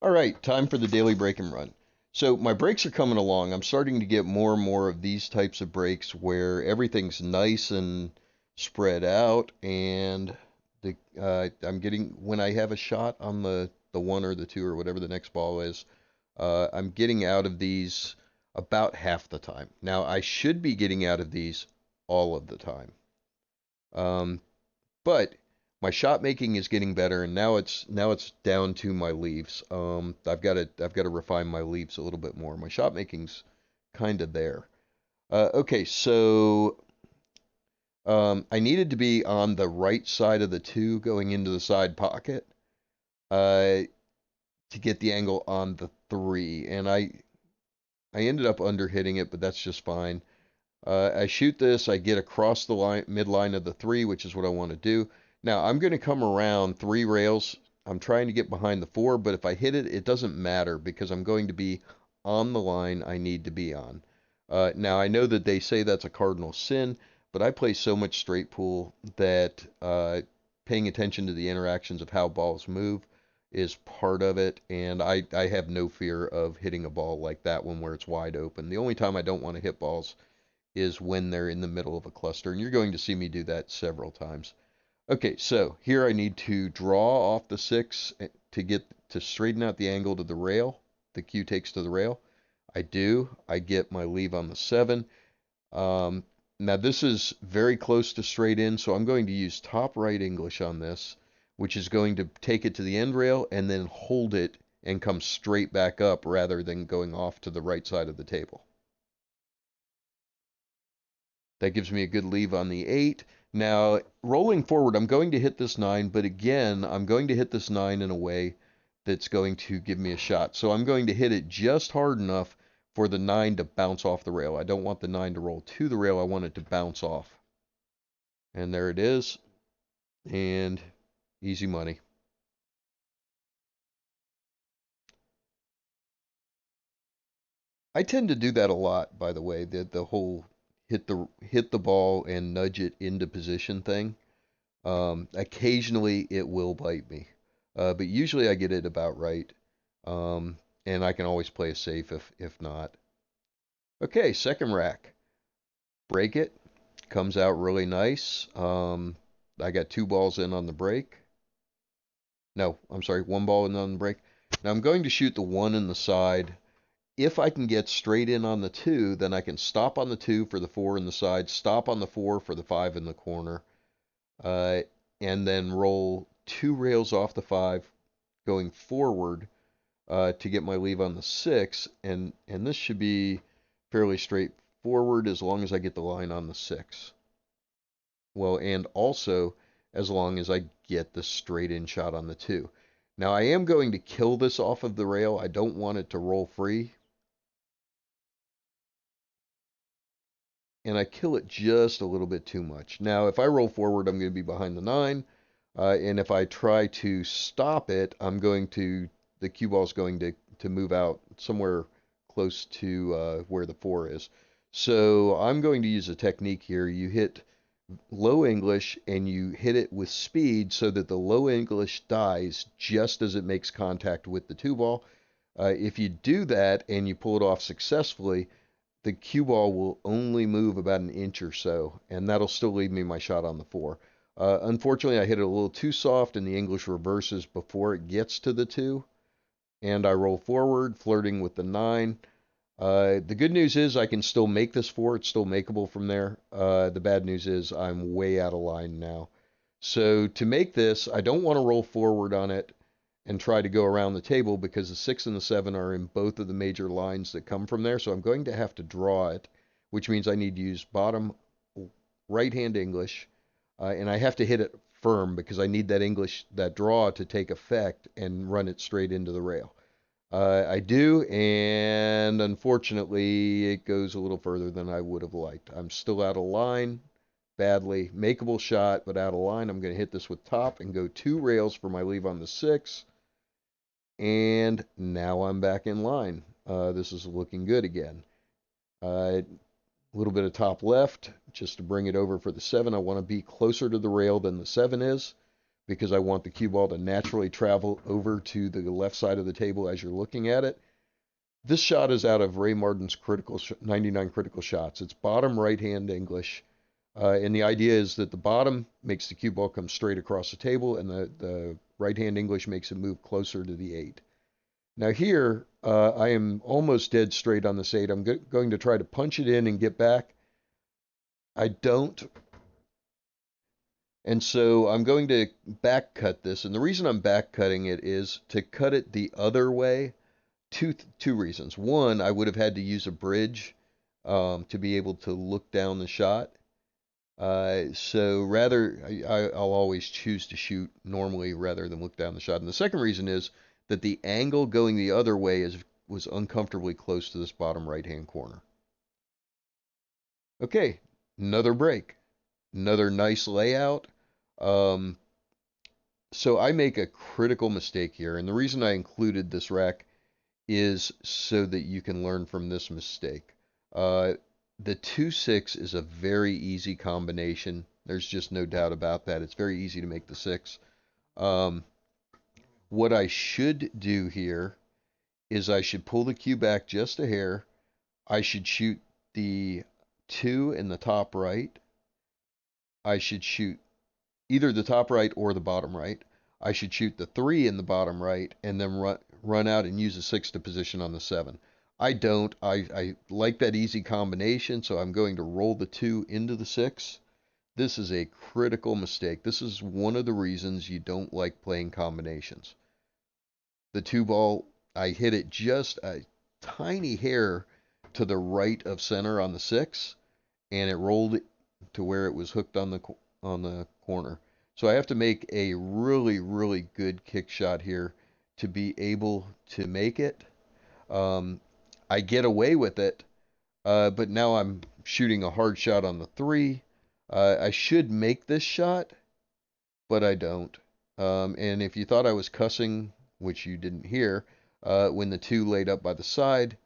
All right, time for the daily break and run. So my breaks are coming along. I'm starting to get more and more of these types of breaks where everything's nice and spread out, and I'm getting when I have a shot on the one or the two or whatever the next ball is, I'm getting out of these about half the time. Now I should be getting out of these all of the time. Um, but my shot making is getting better, and now it's down to my leaves. I've got to refine my leaves a little bit more. My shot making's kind of there. Okay, so I needed to be on the right side of the two going into the side pocket uh, to get the angle on the three, and I ended up under hitting it, but that's just fine. I shoot this, I get across the line, midline of the three, which is what I want to do. Now I'm going to come around three rails. I'm trying to get behind the four, but if I hit it, it doesn't matter because I'm going to be on the line I need to be on. Now I know that they say that's a cardinal sin, but I play so much straight pool that paying attention to the interactions of how balls move is part of it, and I have no fear of hitting a ball like that one where it's wide open. The only time I don't want to hit balls is when they're in the middle of a cluster, and you're going to see me do that several times. Okay, so here I need to draw off the six to get to straighten out the angle to the rail. The cue takes to the rail. I do. I get my leave on the seven. Um, Now this is very close to straight in, so I'm going to use top right English on this, which is going to take it to the end rail and then hold it and come straight back up rather than going off to the right side of the table. That gives me a good leave on the 8. Now, rolling forward, I'm going to hit this 9, but again, I'm going to hit this 9 in a way that's going to give me a shot. So I'm going to hit it just hard enough for the 9 to bounce off the rail. I don't want the 9 to roll to the rail, I want it to bounce off. And there it is, and easy money. I tend to do that a lot, by the way, the whole hit the ball and nudge it into position thing. Occasionally it will bite me, but usually I get it about right, and I can always play it safe if not. Okay, second rack, break it, comes out really nice. I got two balls in on the break. No, I'm sorry, one ball in on the break. Now I'm going to shoot the one in the side. If I can get straight in on the two, then I can stop on the two for the four in the side, stop on the four for the five in the corner, uh, and then roll two rails off the five going forward to get my leave on the six, and this should be fairly straightforward as long as I get the line on the six. Well, and also as long as I get the straight in shot on the two. Now I am going to kill this off of the rail. I don't want it to roll free, and I kill it just a little bit too much. Now if I roll forward, I'm going to be behind the nine. And if I try to stop it, the cue ball is going to move out somewhere close to where the four is. So I'm going to use a technique here. You hit low English and you hit it with speed so that the low English dies just as it makes contact with the two ball. If you do that and you pull it off successfully, the cue ball will only move about an inch or so, and that'll still leave me my shot on the four. Unfortunately, I hit it a little too soft, and the English reverses before it gets to the two, and I roll forward, flirting with the nine. The good news is I can still make this four. It's still makeable from there. The bad news is I'm way out of line now. So to make this, I don't want to roll forward on it and try to go around the table because the six and the seven are in both of the major lines that come from there. So I'm going to have to draw it, which means I need to use bottom right hand English, and I have to hit it firm because I need that English, that draw to take effect and run it straight into the rail. I do, and unfortunately, it goes a little further than I would have liked. I'm still out of line, badly. Makeable shot, but out of line. I'm going to hit this with top and go two rails for my leave on the six. And now I'm back in line. This is looking good again. A little bit of top left just to bring it over for the seven. I want to be closer to the rail than the seven is because I want the cue ball to naturally travel over to the left side of the table as you're looking at it. This shot is out of Ray Martin's 99 critical shots. It's bottom right-hand English. And the idea is that the bottom makes the cue ball come straight across the table, and the right-hand English makes it move closer to the 8. Now here, I am almost dead straight on this 8. I'm going to try to punch it in and get back. I don't. And so I'm going to back cut this. And the reason I'm back cutting it is to cut it the other way. Two reasons. One, I would have had to use a bridge to be able to look down the shot. So rather, I'll always choose to shoot normally rather than look down the shot. And the second reason is that the angle going the other way was uncomfortably close to this bottom right-hand corner. Okay, another break. Another nice layout. So I make a critical mistake here, and the reason I included this rack is so that you can learn from this mistake. The 2-6 is a very easy combination. There's just no doubt about that. It's very easy to make the 6. What I should do here is I should pull the cue back just a hair. I should shoot the 2 in the top right. I should shoot either the top right or the bottom right. I should shoot the 3 in the bottom right and then run out and use a 6 to position on the 7. I don't. I like that easy combination, so I'm going to roll the 2 into the 6. This is a critical mistake. This is one of the reasons you don't like playing combinations. The 2 ball, I hit it just a tiny hair to the right of center on the 6, and it rolled to where it was hooked on the corner. So I have to make a really, really good kick shot here to be able to make it. I get away with it, but now I'm shooting a hard shot on the 3. I should make this shot, but I don't. And if you thought I was cussing, which you didn't hear, when the 2 laid up by the side,